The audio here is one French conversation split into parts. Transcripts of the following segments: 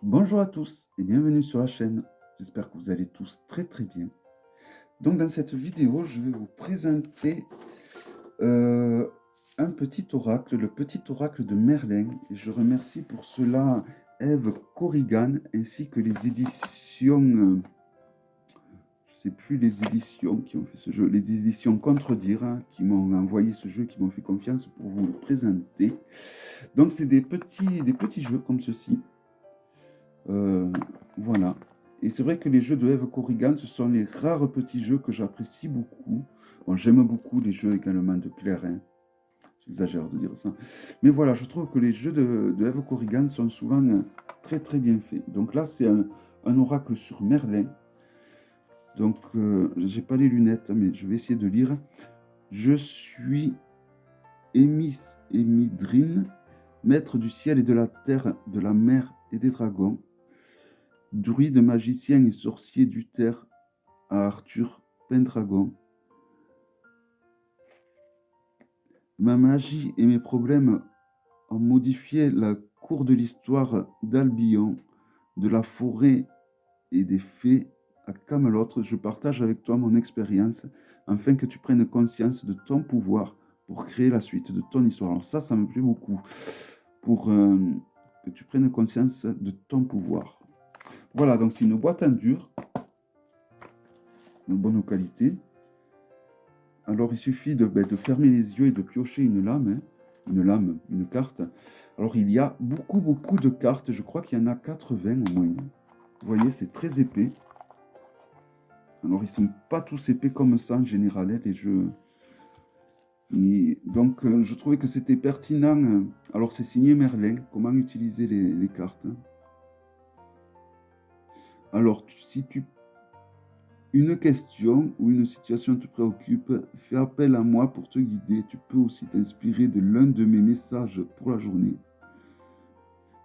Bonjour à tous et bienvenue sur la chaîne. J'espère que vous allez tous très très bien. Donc dans cette vidéo, je vais vous présenter euh, un petit oracle, le petit oracle de Merlin. Et je remercie pour cela Eve Corrigan ainsi que les éditions, je sais plus les éditions qui ont fait ce jeu, les éditions Contredire, hein, qui m'ont envoyé ce jeu, qui m'ont fait confiance pour vous le présenter. Donc c'est des petits jeux comme ceci. Euh, voilà. Et c'est vrai que les jeux de Eve Corrigan, ce sont les rares petits jeux que j'apprécie beaucoup. Bon, j'aime beaucoup les jeux également de Claire, hein. J'exagère de dire ça. Mais voilà, je trouve que les jeux de Eve Corrigan sont souvent très très bien faits. Donc là, c'est un oracle sur Merlin. Donc, j'ai pas les lunettes, mais je vais essayer de lire. Je suis Émidrine, maître du ciel et de la terre, de la mer et des dragons. Druide, magicien et sorcier d'Uther à Arthur Pendragon. Ma magie et mes problèmes ont modifié la cour de l'histoire d'Albion, de la forêt et des fées à Camelot. Je partage avec toi mon expérience afin que tu prennes conscience de ton pouvoir pour créer la suite de ton histoire. Alors ça me plaît beaucoup. Pour que tu prennes conscience de ton pouvoir. Voilà, donc c'est une boîte en dur, de bonne qualité. Alors, il suffit de fermer les yeux et de piocher une lame, hein, une lame, une carte. Alors, il y a beaucoup de cartes. Je crois qu'il y en a 80 au moins. Vous voyez, c'est très épais. Alors, ils ne sont pas tous épais comme ça en général, hein, les jeux. Donc, je trouvais que c'était pertinent. Alors, c'est signé Merlin. Comment utiliser les cartes, hein. Alors, si tu une question ou une situation te préoccupe, fais appel à moi pour te guider. Tu peux aussi t'inspirer de l'un de mes messages pour la journée.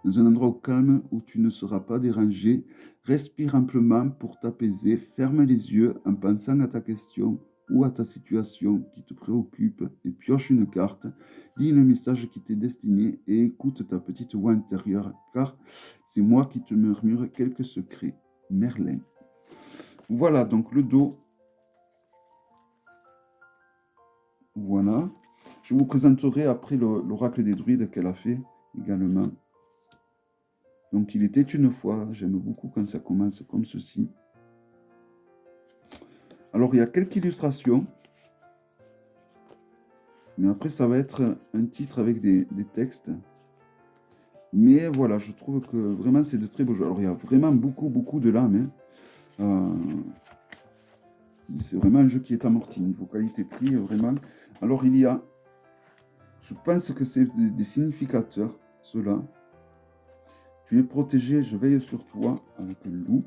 Dans un endroit calme où tu ne seras pas dérangé, respire amplement pour t'apaiser. Ferme les yeux en pensant à ta question ou à ta situation qui te préoccupe et pioche une carte. Lis le message qui t'est destiné et écoute ta petite voix intérieure, car c'est moi qui te murmure quelques secrets. Merlin. Voilà donc le dos. Voilà. Je vous présenterai après l'oracle des druides qu'elle a fait également. Donc il était une fois, j'aime beaucoup quand ça commence comme ceci. Alors il y a quelques illustrations, mais après ça va être un titre avec des textes. Mais voilà, je trouve que vraiment c'est de très beaux jeux. Alors il y a vraiment beaucoup de lames, hein. C'est vraiment un jeu qui est amorti, niveau qualité-prix, vraiment. Alors il y a, je pense que c'est des significateurs, ceux-là. Tu es protégé, je veille sur toi avec un loup.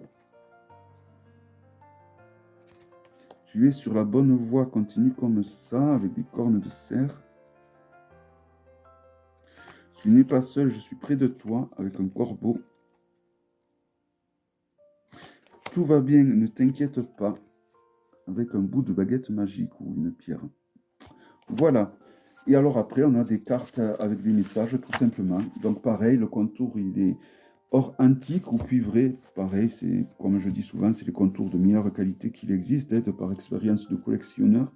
Tu es sur la bonne voie, continue comme ça, avec des cornes de cerf. Tu n'es pas seul, je suis près de toi, avec un corbeau. Tout va bien, ne t'inquiète pas, avec un bout de baguette magique ou une pierre. Voilà. Et alors après, on a des cartes avec des messages, tout simplement. Donc pareil, le contour, il est or antique ou cuivré. Pareil, c'est comme je dis souvent, c'est les contours de meilleure qualité qu'il existe, hein, de par expérience de collectionneur.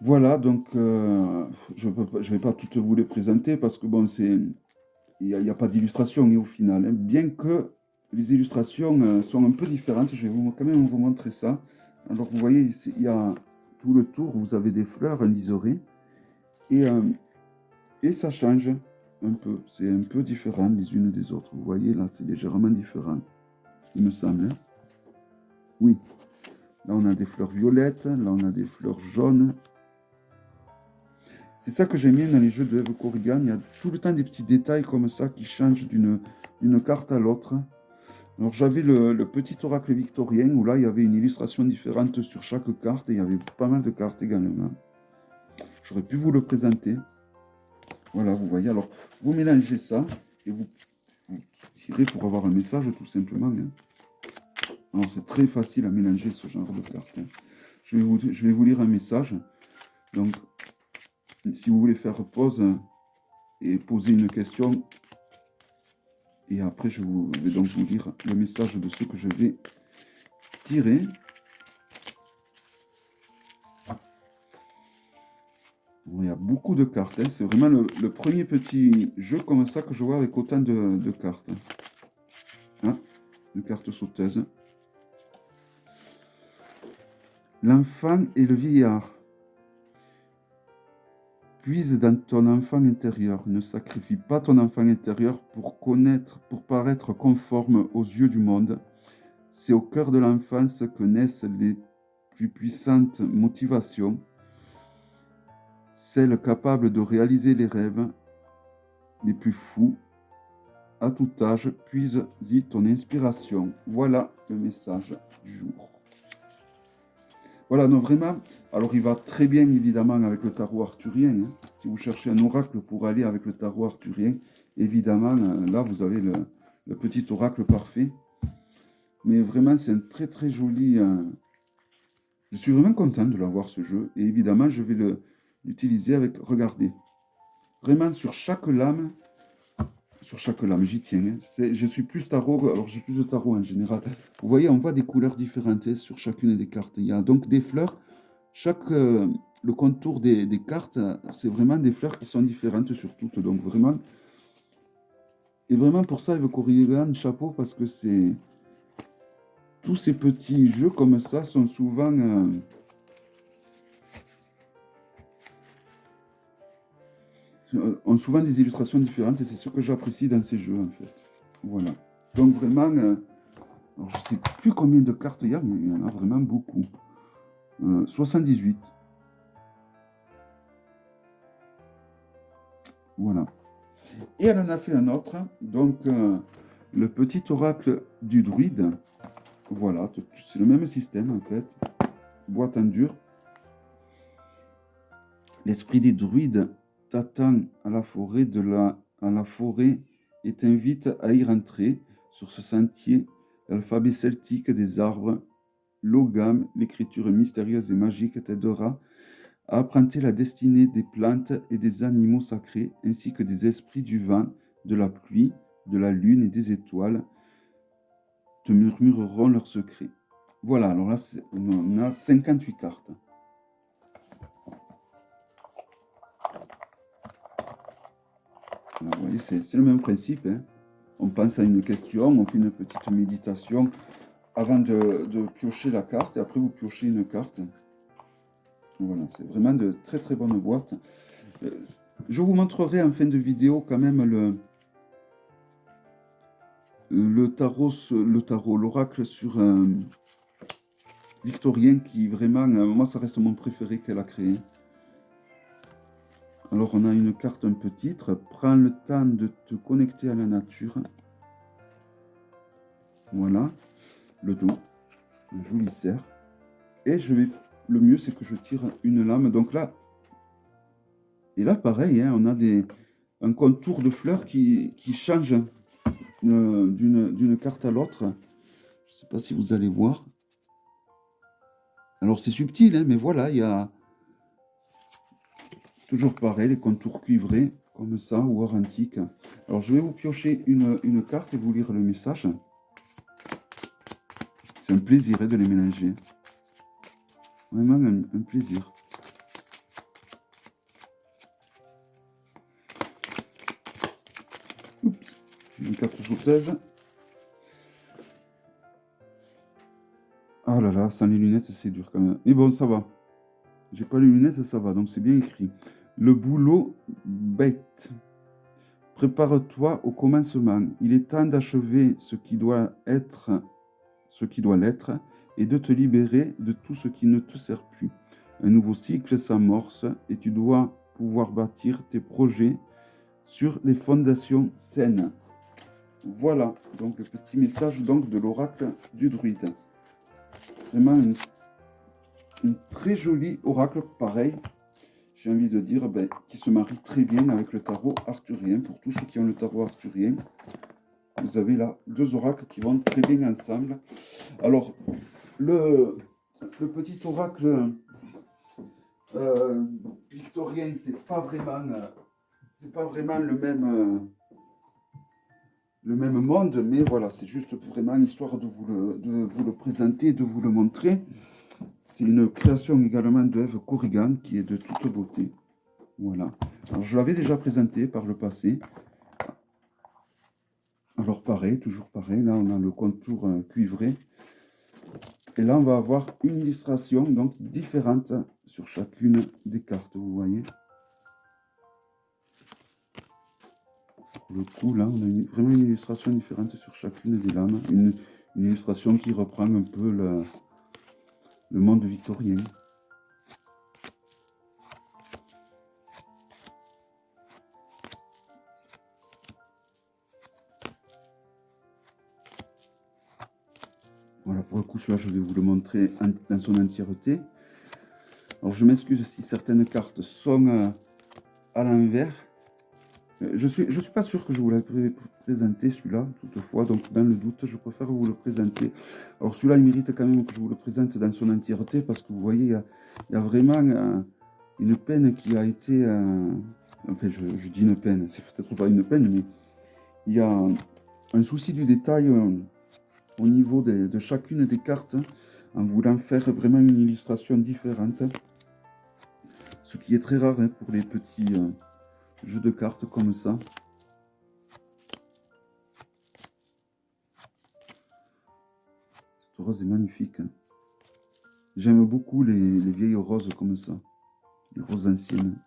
Voilà, donc je ne vais pas toutes vous les présenter parce que bon, il n'y a pas d'illustration au final, hein. Bien que les illustrations sont un peu différentes, je vais quand même vous montrer ça. Alors vous voyez, ici, il y a tout le tour, vous avez des fleurs, un liseré, et, euh, et ça change un peu. C'est un peu différent les unes des autres. Vous voyez, là, c'est légèrement différent, il me semble, hein. Oui, là on a des fleurs violettes, là on a des fleurs jaunes. C'est ça que j'aime bien dans les jeux de Eve Corrigan. Il y a tout le temps des petits détails comme ça qui changent d'une carte à l'autre. Alors j'avais le petit oracle victorien où là il y avait une illustration différente sur chaque carte et il y avait pas mal de cartes également. J'aurais pu vous le présenter. Voilà, vous voyez. Alors vous mélangez ça et vous tirez pour avoir un message tout simplement, hein. Alors c'est très facile à mélanger ce genre de cartes, hein. Je vais vous lire un message. Donc si vous voulez faire pause et poser une question, Et après, je vais donc vous lire le message de ce que je vais tirer. Bon, il y a beaucoup de cartes. Hein. C'est vraiment le premier petit jeu comme ça que je vois avec autant de cartes. Hein, une carte sauteuse. L'enfant et le vieillard. Puise dans ton enfant intérieur. Ne sacrifie pas ton enfant intérieur pour paraître conforme aux yeux du monde. C'est au cœur de l'enfance que naissent les plus puissantes motivations, celles capables de réaliser les rêves les plus fous. À tout âge, puise-y ton inspiration. Voilà le message du jour. Voilà, non, vraiment, alors il va très bien évidemment avec le tarot arthurien. Hein. Si vous cherchez un oracle pour aller avec le tarot arthurien, évidemment, là vous avez le petit oracle parfait. Mais vraiment, c'est un très très joli... Je suis vraiment content de l'avoir ce jeu. Et évidemment, je vais l'utiliser avec... Regardez. Vraiment, sur chaque lame, j'y tiens. Hein. Je suis plus tarot, alors j'ai plus de tarot en général. Vous voyez, on voit des couleurs différentes hein, sur chacune des cartes. Il y a donc des fleurs. Le contour des cartes, c'est vraiment des fleurs qui sont différentes sur toutes. Donc vraiment... Et vraiment pour ça, il veut Corrigan, chapeau, parce que c'est... Tous ces petits jeux comme ça sont souvent... ont souvent des illustrations différentes et c'est ce que j'apprécie dans ces jeux en fait. Voilà. Donc vraiment, alors je ne sais plus combien de cartes il y a, mais il y en a vraiment beaucoup. 78. Voilà. Et elle en a fait un autre, donc le petit oracle du druide. Voilà, c'est le même système en fait. Boîte en dur. L'esprit des druides t'attend à la forêt et t'invite à y rentrer. Sur ce sentier, l'alphabet celtique des arbres, l'ogam, l'écriture mystérieuse et magique t'aidera à apprendre la destinée des plantes et des animaux sacrés, ainsi que des esprits du vent, de la pluie, de la lune et des étoiles, te murmureront leurs secrets. Voilà, alors là, on a 58 cartes. Alors, vous voyez, c'est le même principe. Hein. On pense à une question, on fait une petite méditation avant de piocher la carte, et après vous piochez une carte. Voilà, c'est vraiment de très très bonnes boîtes. Je vous montrerai en fin de vidéo quand même l'oracle sur Victorien qui vraiment, moi ça reste mon préféré qu'elle a créé. Alors on a une carte un peu titre, prends le temps de te connecter à la nature. Voilà, le dos, un joli cerf. Et le mieux c'est que je tire une lame, donc là, et là pareil, hein, on a un contour de fleurs qui change d'une carte à l'autre. Je ne sais pas si vous allez voir. Alors c'est subtil, hein, mais voilà, il y a toujours pareil, les contours cuivrés, comme ça, ou argentiques. Alors je vais vous piocher une carte et vous lire le message. C'est un plaisir de les mélanger. Vraiment un plaisir. Oups, une carte sauteuse. Ah là là, sans les lunettes, c'est dur quand même. Mais bon, ça va. J'ai pas les lunettes, ça va, donc c'est bien écrit. Le boulot bête. Prépare-toi au commencement. Il est temps d'achever ce qui doit l'être, et de te libérer de tout ce qui ne te sert plus. Un nouveau cycle s'amorce et tu dois pouvoir bâtir tes projets sur les fondations saines. Voilà, donc le petit message donc, de l'oracle du druide. Vraiment une très jolie oracle, pareil. J'ai envie de dire qui se marie très bien avec le tarot arthurien. Pour tous ceux qui ont le tarot arthurien, vous avez là 2 oracles qui vont très bien ensemble. Alors, le petit oracle victorien, c'est pas vraiment le même. le même monde, mais voilà, c'est juste vraiment histoire de vous le présenter, de vous le montrer. C'est une création également de Eve Corrigan qui est de toute beauté. Voilà. Alors, je l'avais déjà présenté par le passé. Alors, pareil, toujours pareil. Là, on a le contour cuivré. Et là, on va avoir une illustration donc différente sur chacune des cartes, vous voyez. Pour le coup, là, on a vraiment une illustration différente sur chacune des lames. Une illustration qui reprend un peu le monde victorien. Voilà, pour le coup, celui-là, je vais vous le montrer dans son entièreté. Alors, je m'excuse si certaines cartes sont à l'envers. Je suis pas sûr que je vous l'ai présenté, celui-là, toutefois. Donc, dans le doute, je préfère vous le présenter. Alors, celui-là, il mérite quand même que je vous le présente dans son entièreté, parce que vous voyez, il y a vraiment une peine qui a été... enfin, je dis une peine, c'est peut-être pas une peine, mais il y a un souci du détail au niveau de chacune des cartes, en voulant faire vraiment une illustration différente. Ce qui est très rare pour les petits jeux de cartes comme ça. Cette rose est magnifique. J'aime beaucoup les vieilles roses comme ça. Les roses anciennes.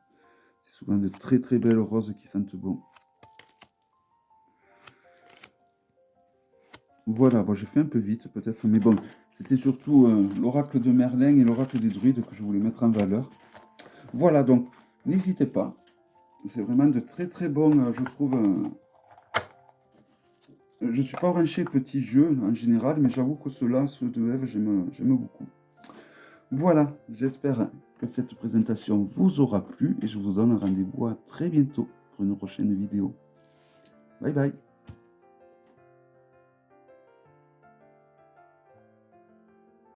C'est souvent de très très belles roses qui sentent bon. Voilà, bon, j'ai fait un peu vite peut-être, mais bon, c'était surtout l'oracle de Merlin et l'oracle des druides que je voulais mettre en valeur. Voilà, donc, n'hésitez pas. C'est vraiment de très très bons, je trouve. Je ne suis pas branché petits jeux en général, mais j'avoue que ceux-là, ceux de Eve, j'aime beaucoup. Voilà, j'espère que cette présentation vous aura plu et je vous donne rendez-vous à très bientôt pour une prochaine vidéo. Bye bye.